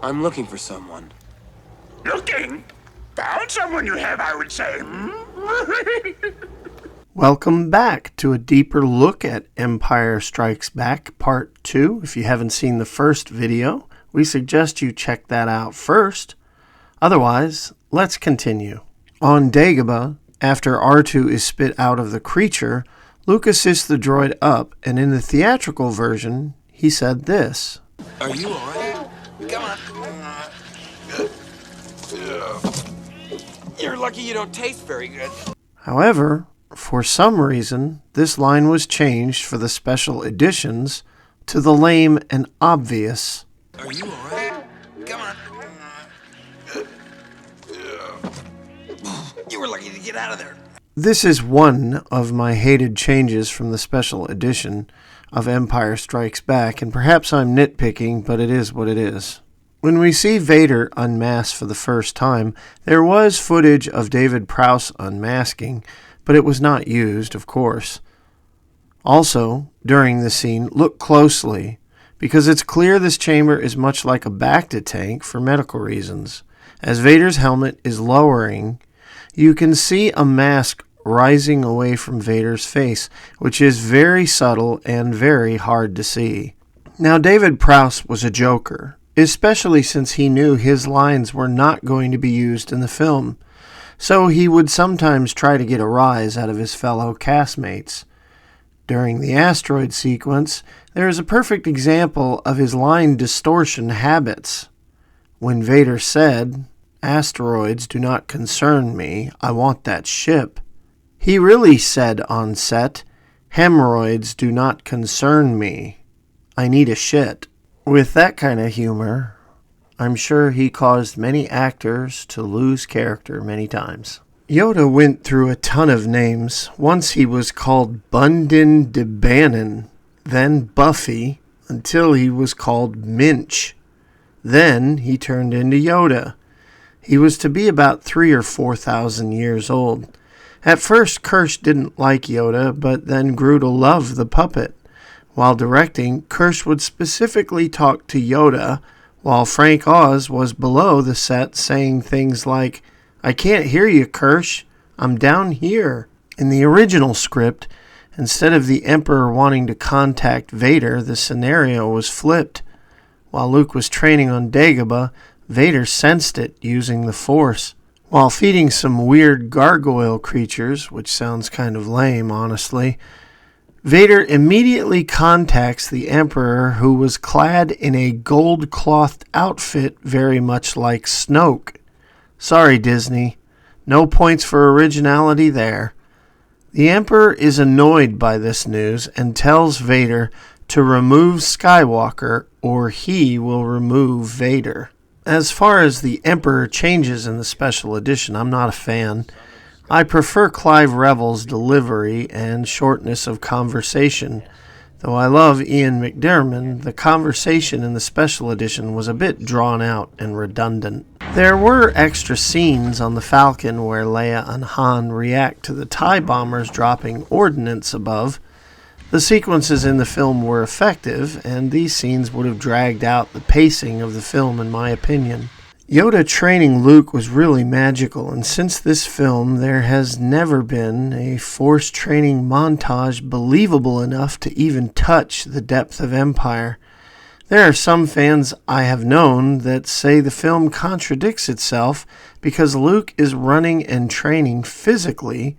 I'm looking for someone. Looking? Found someone you have, I would say. Welcome back to a deeper look at Empire Strikes Back Part 2. If you haven't seen the first video, we suggest you check that out first. Otherwise, let's continue. On Dagobah, after R2 is spit out of the creature, Luke assists the droid up, and in the theatrical version, he said this. Are you alright? Come on. You're lucky you don't taste very good. However, for some reason, this line was changed for the special editions to the lame and obvious. Are you alright? Come on. You were lucky to get out of there. This is one of my hated changes from the special edition of Empire Strikes Back, and perhaps I'm nitpicking, but it is what it is. When we see Vader unmasked for the first time, there was footage of David Prowse unmasking, but it was not used, of course. Also, during the scene, look closely, because it's clear this chamber is much like a Bacta tank for medical reasons. As Vader's helmet is lowering, you can see a mask rising away from Vader's face, which is very subtle and very hard to see. Now, David Prowse was a joker, especially since he knew his lines were not going to be used in the film, so he would sometimes try to get a rise out of his fellow castmates. During the asteroid sequence, there is a perfect example of his line distortion habits. When Vader said, "Asteroids do not concern me, I want that ship," he really said on set, "Hemorrhoids do not concern me, I need a shit." With that kind of humor, I'm sure he caused many actors to lose character many times. Yoda went through a ton of names. Once he was called Bundin de Bannon, then Buffy, until he was called Minch. Then he turned into Yoda. He was to be about 3,000 or 4,000 years old. At first, Kirsch didn't like Yoda, but then grew to love the puppet. While directing, Kirsch would specifically talk to Yoda, while Frank Oz was below the set saying things like, "I can't hear you, Kirsch. I'm down here." In the original script, instead of the Emperor wanting to contact Vader, the scenario was flipped. While Luke was training on Dagobah, Vader sensed it using the Force. While feeding some weird gargoyle creatures, which sounds kind of lame, honestly, Vader immediately contacts the Emperor, who was clad in a gold-clothed outfit very much like Snoke. Sorry, Disney. No points for originality there. The Emperor is annoyed by this news and tells Vader to remove Skywalker or he will remove Vader. As far as the Emperor changes in the special edition, I'm not a fan. I prefer Clive Revel's delivery and shortness of conversation. Though I love Ian McDiarmid, the conversation in the special edition was a bit drawn out and redundant. There were extra scenes on the Falcon where Leia and Han react to the TIE bombers dropping ordnance above. The sequences in the film were effective, and these scenes would have dragged out the pacing of the film in my opinion. Yoda training Luke was really magical, and since this film, there has never been a Force training montage believable enough to even touch the depth of Empire. There are some fans I have known that say the film contradicts itself because Luke is running and training physically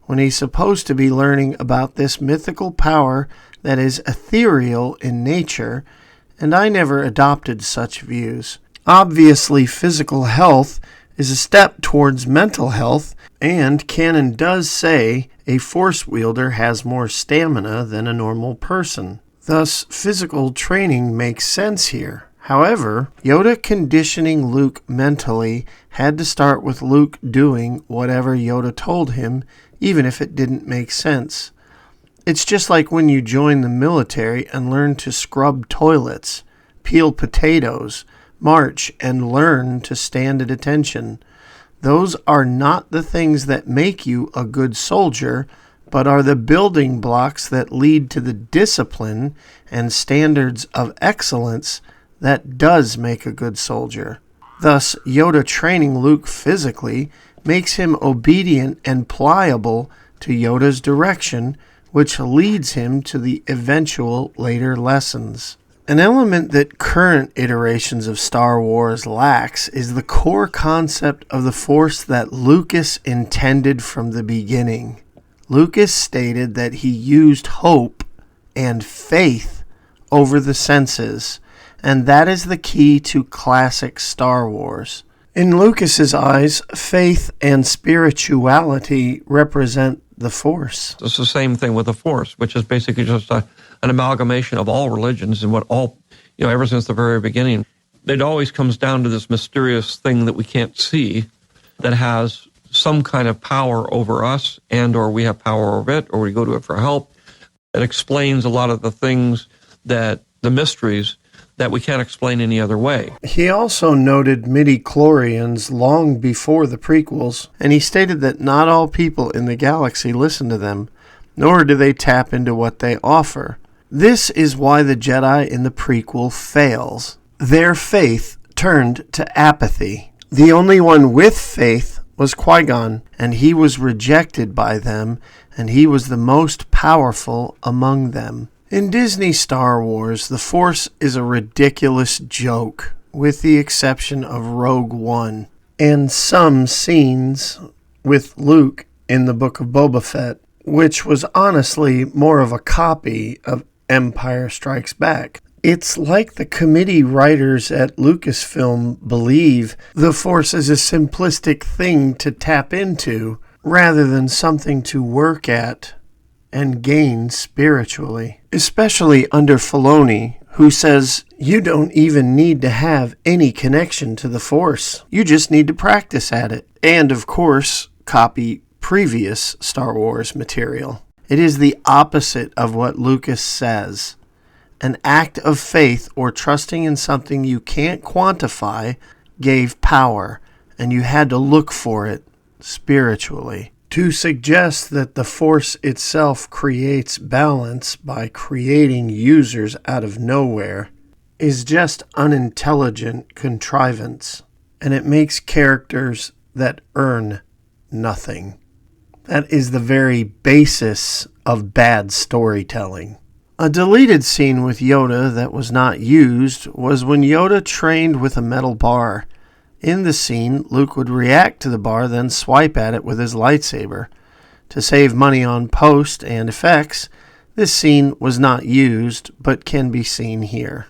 when he's supposed to be learning about this mythical power that is ethereal in nature, and I never adopted such views. Obviously, physical health is a step towards mental health, and canon does say a Force wielder has more stamina than a normal person. Thus, physical training makes sense here. However, Yoda conditioning Luke mentally had to start with Luke doing whatever Yoda told him, even if it didn't make sense. It's just like when you join the military and learn to scrub toilets, peel potatoes, march, and learn to stand at attention. Those are not the things that make you a good soldier, but are the building blocks that lead to the discipline and standards of excellence that does make a good soldier. Thus, Yoda training Luke physically makes him obedient and pliable to Yoda's direction, which leads him to the eventual later lessons. An element that current iterations of Star Wars lacks is the core concept of the Force that Lucas intended from the beginning. Lucas stated that he used hope and faith over the senses, and that is the key to classic Star Wars. In Lucas's eyes, faith and spirituality represent the Force. It's the same thing with the Force, which is basically just an amalgamation of all religions and what all, ever since the very beginning. It always comes down to this mysterious thing that we can't see that has some kind of power over us, and or we have power over it, or we go to it for help. It explains a lot of the things the mysteries that we can't explain any other way. He also noted midi-chlorians long before the prequels, and he stated that not all people in the galaxy listen to them, nor do they tap into what they offer. This is why the Jedi in the prequel fails. Their faith turned to apathy. The only one with faith was Qui-Gon, and he was rejected by them, and he was the most powerful among them. In Disney Star Wars, the Force is a ridiculous joke, with the exception of Rogue One, and some scenes with Luke in the Book of Boba Fett, which was honestly more of a copy of Empire Strikes Back. It's like the committee writers at Lucasfilm believe the Force is a simplistic thing to tap into, rather than something to work at and gain spiritually. Especially under Filoni, who says you don't even need to have any connection to the Force. You just need to practice at it. And of course, copy previous Star Wars material. It is the opposite of what Lucas says. An act of faith or trusting in something you can't quantify gave power, and you had to look for it spiritually. To suggest that the Force itself creates balance by creating users out of nowhere is just unintelligent contrivance, and it makes characters that earn nothing. That is the very basis of bad storytelling. A deleted scene with Yoda that was not used was when Yoda trained with a metal bar. In the scene, Luke would react to the bar, then swipe at it with his lightsaber. To save money on post and effects, this scene was not used, but can be seen here.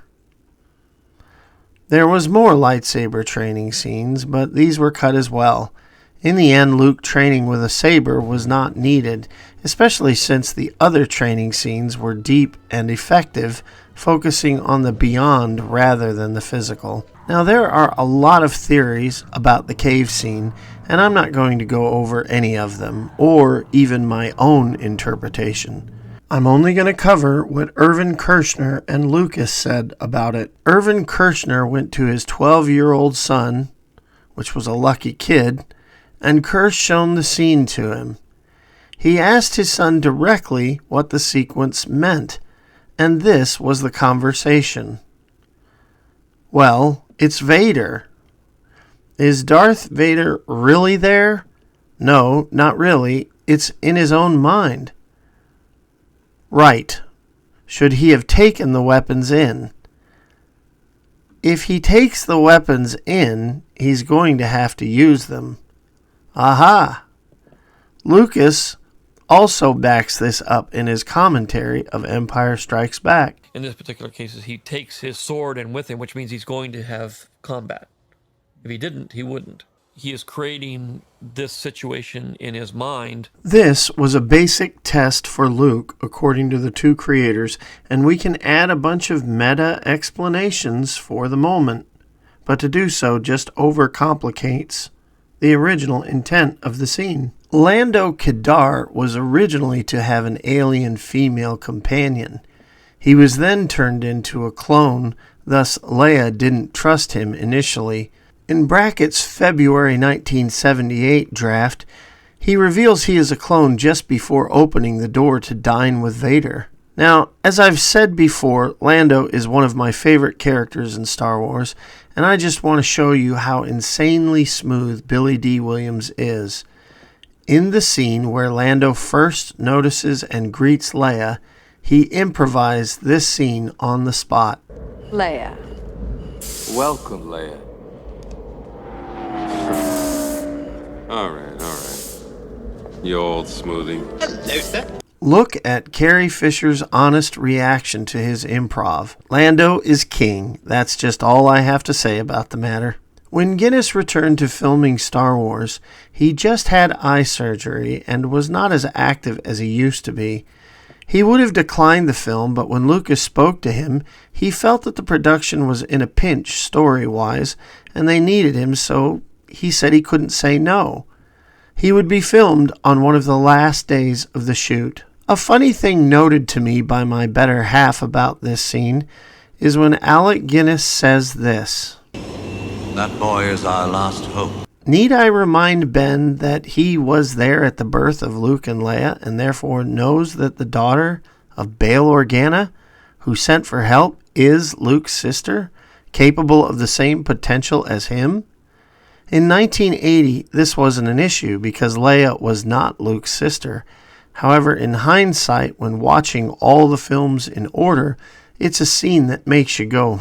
There was more lightsaber training scenes, but these were cut as well. In the end, Luke training with a saber was not needed, especially since the other training scenes were deep and effective, focusing on the beyond rather than the physical. Now, there are a lot of theories about the cave scene, and I'm not going to go over any of them, or even my own interpretation. I'm only going to cover what Irvin Kershner and Lucas said about it. Irvin Kershner went to his 12-year-old son, which was a lucky kid, and Kersh shown the scene to him. He asked his son directly what the sequence meant, and this was the conversation. Well, it's Vader. Is Darth Vader really there? No, not really. It's in his own mind. Right. Should he have taken the weapons in? If he takes the weapons in, he's going to have to use them. Aha! Lucas also backs this up in his commentary of Empire Strikes Back. In this particular case, he takes his sword and with him, which means he's going to have combat. If he didn't, he wouldn't. He is creating this situation in his mind. This was a basic test for Luke, according to the two creators, and we can add a bunch of meta explanations for the moment, but to do so just overcomplicates the original intent of the scene. Lando Kadar was originally to have an alien female companion. He was then turned into a clone, thus Leia didn't trust him initially. In Brackett's February 1978 draft, he reveals he is a clone just before opening the door to dine with Vader. Now, as I've said before, Lando is one of my favorite characters in Star Wars, and I just want to show you how insanely smooth Billy D. Williams is. In the scene where Lando first notices and greets Leia, he improvised this scene on the spot. Leia. Welcome, Leia. All right. You old smoothie. Hello, sir. Look at Carrie Fisher's honest reaction to his improv. Lando is king. That's just all I have to say about the matter. When Guinness returned to filming Star Wars, he just had eye surgery and was not as active as he used to be. He would have declined the film, but when Lucas spoke to him, he felt that the production was in a pinch story-wise, and they needed him, so he said he couldn't say no. He would be filmed on one of the last days of the shoot. A funny thing noted to me by my better half about this scene is when Alec Guinness says this. That boy is our last hope. Need I remind Ben that he was there at the birth of Luke and Leia and therefore knows that the daughter of Bail Organa, who sent for help, is Luke's sister, capable of the same potential as him? In 1980, this wasn't an issue because Leia was not Luke's sister. However, in hindsight, when watching all the films in order, it's a scene that makes you go,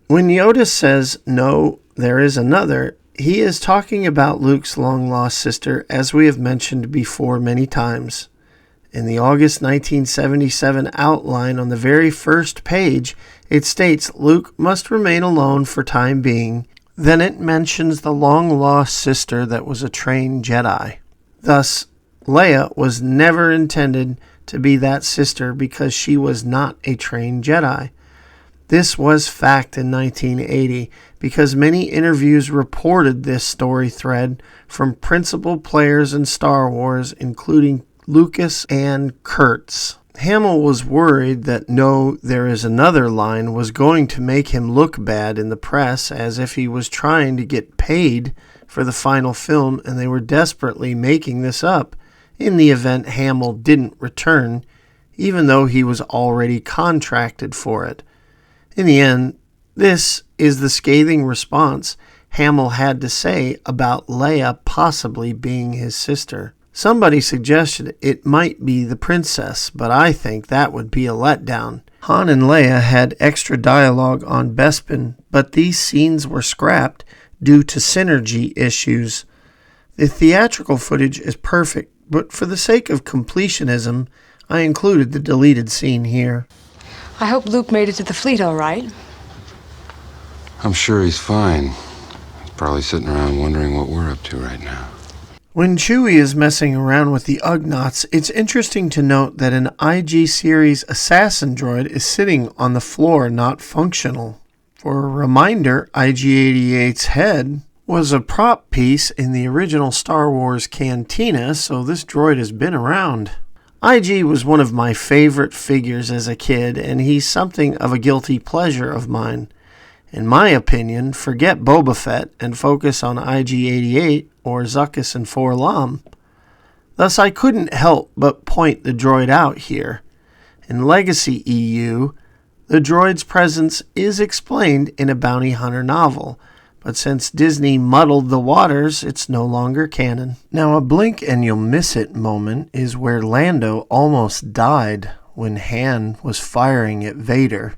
When Yoda says, no, there is another, he is talking about Luke's long-lost sister, as we have mentioned before many times. In the August 1977 outline on the very first page, it states Luke must remain alone for time being. Then it mentions the long-lost sister that was a trained Jedi. Thus, Leia was never intended to be that sister because she was not a trained Jedi. This was fact in 1980 because many interviews reported this story thread from principal players in Star Wars, including Lucas and Kurtz. Hamill was worried that no, there is another line was going to make him look bad in the press as if he was trying to get paid for the final film and they were desperately making this up in the event Hamill didn't return, even though he was already contracted for it. In the end, this is the scathing response Hamill had to say about Leia possibly being his sister. Somebody suggested it might be the princess, but I think that would be a letdown. Han and Leia had extra dialogue on Bespin, but these scenes were scrapped due to synergy issues. The theatrical footage is perfect, but for the sake of completionism, I included the deleted scene here. I hope Luke made it to the fleet all right. I'm sure he's fine. He's probably sitting around wondering what we're up to right now. When Chewie is messing around with the Ugnaughts, it's interesting to note that an IG series assassin droid is sitting on the floor not functional. For a reminder, IG-88's head was a prop piece in the original Star Wars cantina, so this droid has been around. IG was one of my favorite figures as a kid, and he's something of a guilty pleasure of mine. In my opinion, forget Boba Fett and focus on IG-88 or Zuckuss and 4-LOM. Thus, I couldn't help but point the droid out here. In Legacy EU, the droid's presence is explained in a bounty hunter novel, but since Disney muddled the waters, it's no longer canon. Now, a blink and you'll miss it moment is where Lando almost died when Han was firing at Vader.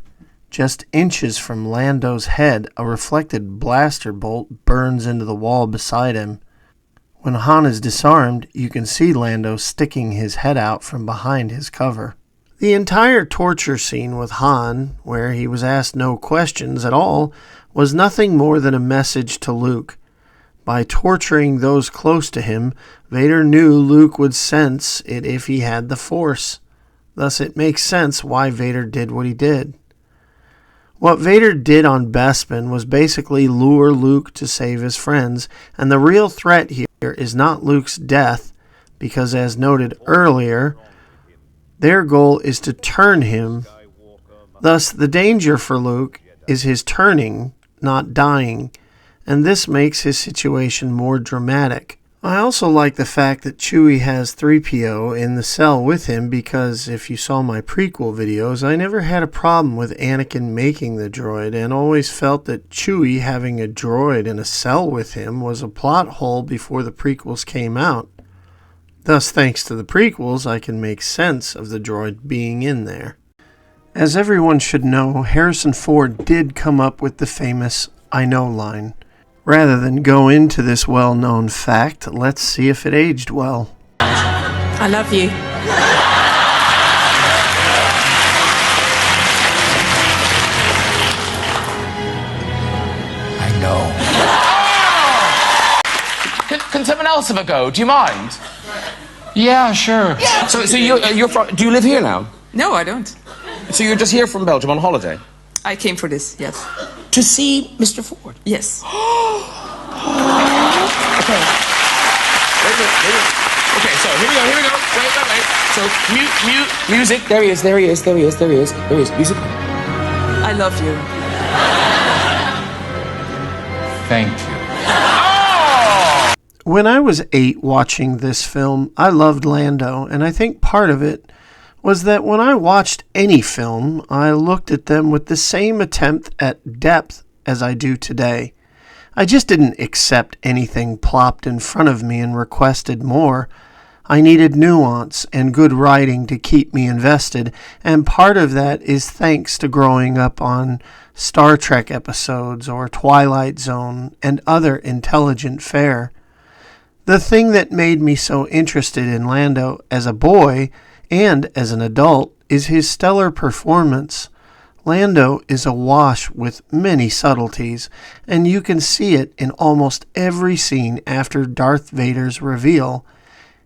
Just inches from Lando's head, a reflected blaster bolt burns into the wall beside him. When Han is disarmed, you can see Lando sticking his head out from behind his cover. The entire torture scene with Han, where he was asked no questions at all, was nothing more than a message to Luke. By torturing those close to him, Vader knew Luke would sense it if he had the Force. Thus it makes sense why Vader did what he did. What Vader did on Bespin was basically lure Luke to save his friends, and the real threat here is not Luke's death, because as noted earlier, their goal is to turn him. Thus, the danger for Luke is his turning, not dying, and this makes his situation more dramatic. I also like the fact that Chewie has 3PO in the cell with him because if you saw my prequel videos, I never had a problem with Anakin making the droid and always felt that Chewie having a droid in a cell with him was a plot hole before the prequels came out. Thus, thanks to the prequels, I can make sense of the droid being in there. As everyone should know, Harrison Ford did come up with the famous "I know" line. Rather than go into this well-known fact, let's see if it aged well. I love you. I know. Can someone else have a go? Do you mind? Yeah, sure. So you're from... Do you live here now? No, I don't. So you're just here from Belgium on holiday? I came for this, yes. To see Mr. Ford? Yes. Okay. Okay, so here we go. Wait. So, music. There he is. Music. I love you. Thank you. When I was 8 watching this film, I loved Lando, and I think part of it was that when I watched any film, I looked at them with the same attempt at depth as I do today. I just didn't accept anything plopped in front of me and requested more. I needed nuance and good writing to keep me invested, and part of that is thanks to growing up on Star Trek episodes or Twilight Zone and other intelligent fare. The thing that made me so interested in Lando as a boy and as an adult is his stellar performance. Lando is awash with many subtleties, and you can see it in almost every scene after Darth Vader's reveal.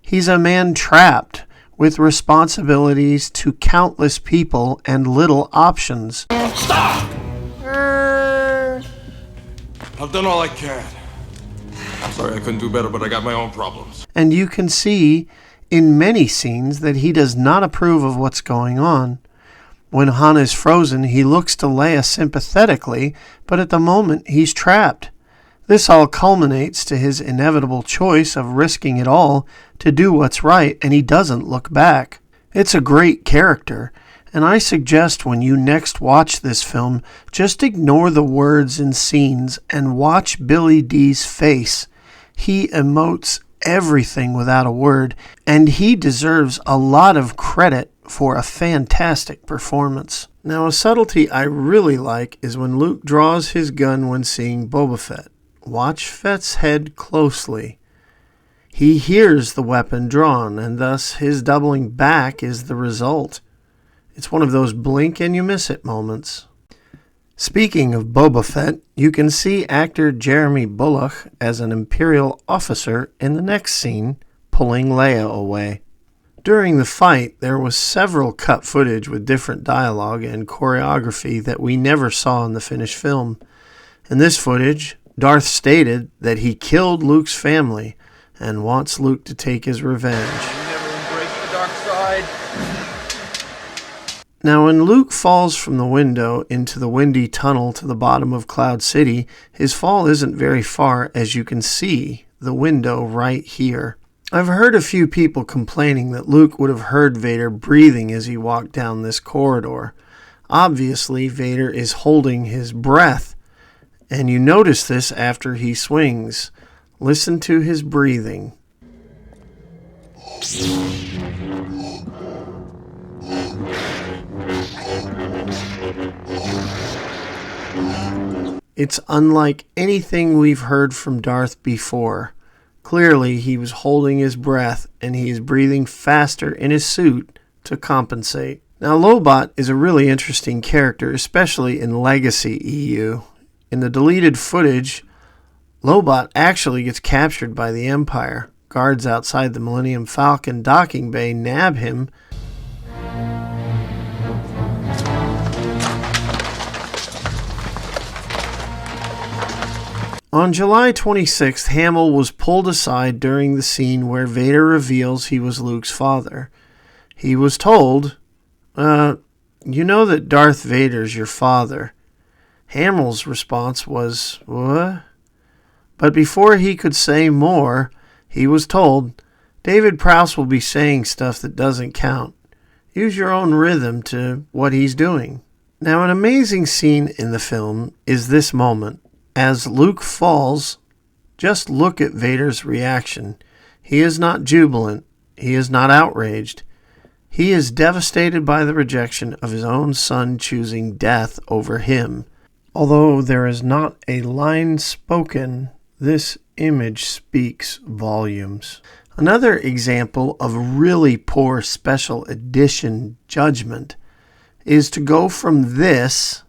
He's a man trapped with responsibilities to countless people and little options. Stop! I've done all I can. I'm sorry I couldn't do better, but I got my own problems. And you can see in many scenes that he does not approve of what's going on. When Han is frozen, he looks to Leia sympathetically, but at the moment he's trapped. This all culminates to his inevitable choice of risking it all to do what's right, and he doesn't look back. It's a great character, and I suggest when you next watch this film, just ignore the words and scenes and watch Billy D's face. He emotes everything without a word, and he deserves a lot of credit for a fantastic performance. Now, a subtlety I really like is when Luke draws his gun when seeing Boba Fett. Watch Fett's head closely. He hears the weapon drawn, and thus his doubling back is the result. It's one of those blink and you miss it moments. Speaking of Boba Fett, you can see actor Jeremy Bulloch as an Imperial officer in the next scene, pulling Leia away. During the fight, there was several cut footage with different dialogue and choreography that we never saw in the finished film. In this footage, Darth stated that he killed Luke's family and wants Luke to take his revenge. You never embraced the dark side. Now, when Luke falls from the window into the windy tunnel to the bottom of Cloud City, his fall isn't very far, as you can see the window right here. I've heard a few people complaining that Luke would have heard Vader breathing as he walked down this corridor. Obviously, Vader is holding his breath, and you notice this after he swings. Listen to his breathing. It's unlike anything we've heard from Darth before. Clearly, he was holding his breath, and he is breathing faster in his suit to compensate. Now, Lobot is a really interesting character, especially in Legacy EU. In the deleted footage, Lobot actually gets captured by the Empire. Guards outside the Millennium Falcon docking bay nab him. On July 26th, Hamill was pulled aside during the scene where Vader reveals he was Luke's father. He was told, you know that Darth Vader's your father. Hamill's response was, what? But before he could say more, He was told, David Prowse will be saying stuff that doesn't count. Use your own rhythm to what he's doing. Now, an amazing scene in the film is this moment. As Luke falls, just look at Vader's reaction. He is not jubilant. He is not outraged. He is devastated by the rejection of his own son choosing death over him. Although there is not a line spoken, this image speaks volumes. Another example of really poor special edition judgment is to go from this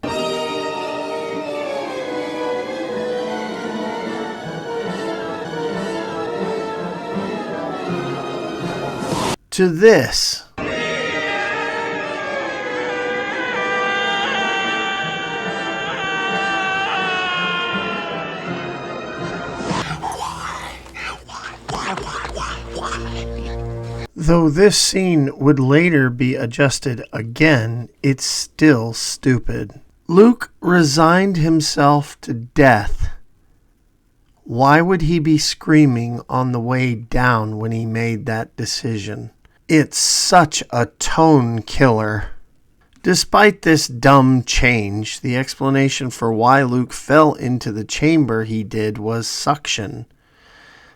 to this. Though this scene would later be adjusted again, it's still stupid. Luke resigned himself to death. Why would he be screaming on the way down when he made that decision? It's such a tone killer. Despite this dumb change, the explanation for why Luke fell into the chamber he did was suction.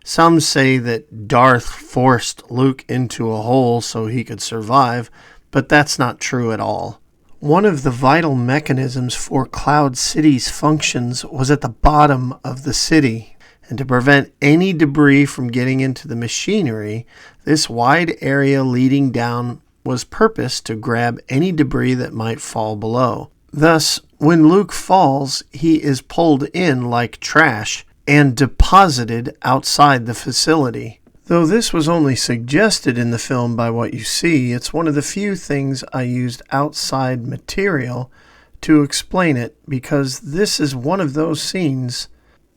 Some say that Darth forced Luke into a hole so he could survive, but that's not true at all. One of the vital mechanisms for Cloud City's functions was at the bottom of the city, and to prevent any debris from getting into the machinery, this wide area leading down was purposed to grab any debris that might fall below. Thus, when Luke falls, he is pulled in like trash and deposited outside the facility. Though this was only suggested in the film by what you see, it's one of the few things I used outside material to explain it, because this is one of those scenes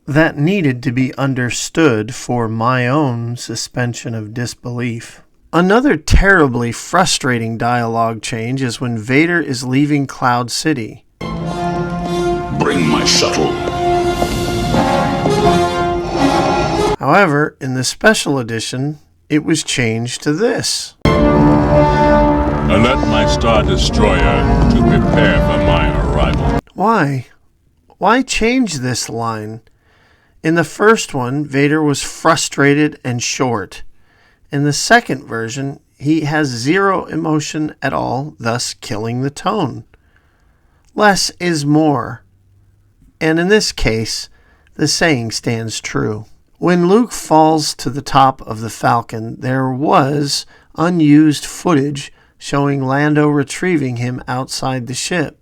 that needed to be understood for my own suspension of disbelief. Another terribly frustrating dialogue change is when Vader is leaving Cloud City. Bring my shuttle. However, in the special edition, it was changed to this. Alert my Star Destroyer to prepare for my arrival. Why? Why change this line? In the first one, Vader was frustrated and short. In the second version, he has zero emotion at all, thus killing the tone. Less is more. And in this case, the saying stands true. When Luke falls to the top of the Falcon, there was unused footage showing Lando retrieving him outside the ship.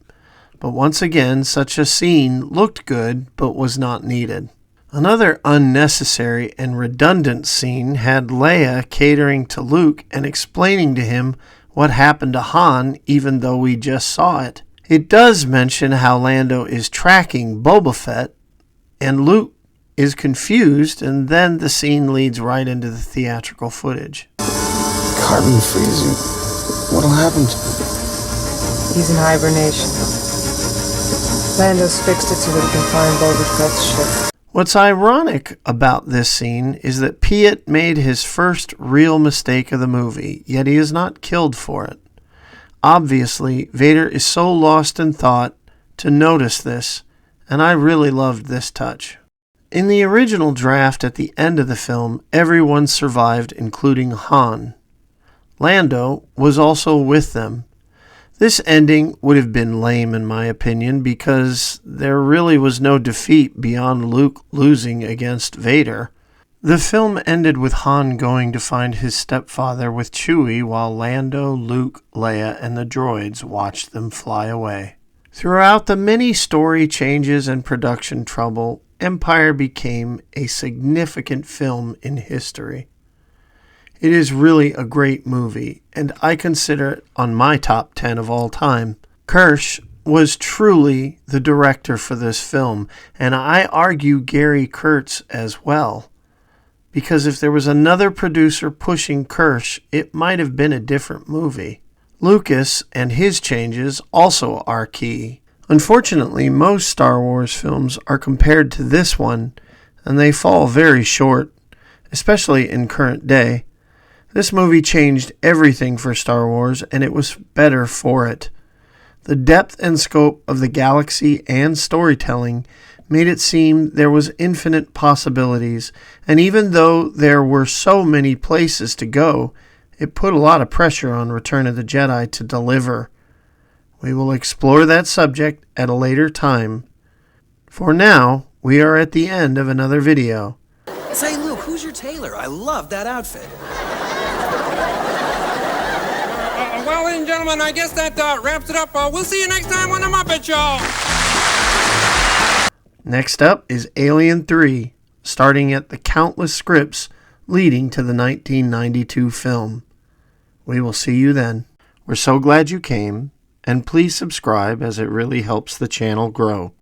But once again, such a scene looked good, but was not needed. Another unnecessary and redundant scene had Leia catering to Luke and explaining to him what happened to Han, even though we just saw it. It does mention how Lando is tracking Boba Fett, and Luke is confused, and then the scene leads right into the theatrical footage. Carbon freezing. What'll happen to him? He's in hibernation. Lando's fixed it so that he can find Boba Fett's ship. What's ironic about this scene is that Piett made his first real mistake of the movie, yet he is not killed for it. Obviously, Vader is so lost in thought to notice this, and I really loved this touch. In the original draft at the end of the film, everyone survived, including Han. Lando was also with them. This ending would have been lame in my opinion, because there really was no defeat beyond Luke losing against Vader. The film ended with Han going to find his stepfather with Chewie, while Lando, Luke, Leia, and the droids watched them fly away. Throughout the many story changes and production trouble, Empire became a significant film in history. It is really a great movie, and I consider it on my top 10 of all time. Kirsch was truly the director for this film, and I argue Gary Kurtz as well. Because if there was another producer pushing Kirsch, it might have been a different movie. Lucas and his changes also are key. Unfortunately, most Star Wars films are compared to this one, and they fall very short, especially in current day. This movie changed everything for Star Wars, and it was better for it. The depth and scope of the galaxy and storytelling made it seem there was infinite possibilities, and even though there were so many places to go, it put a lot of pressure on Return of the Jedi to deliver. We will explore that subject at a later time. For now, we are at the end of another video. Say, Luke, who's your tailor? I love that outfit. Well, ladies and gentlemen, I guess that wraps it up. We'll see you next time on The Muppet Show. Next up is Alien 3, starting at the countless scripts leading to the 1992 film. We will see you then. We're so glad you came, and please subscribe as it really helps the channel grow.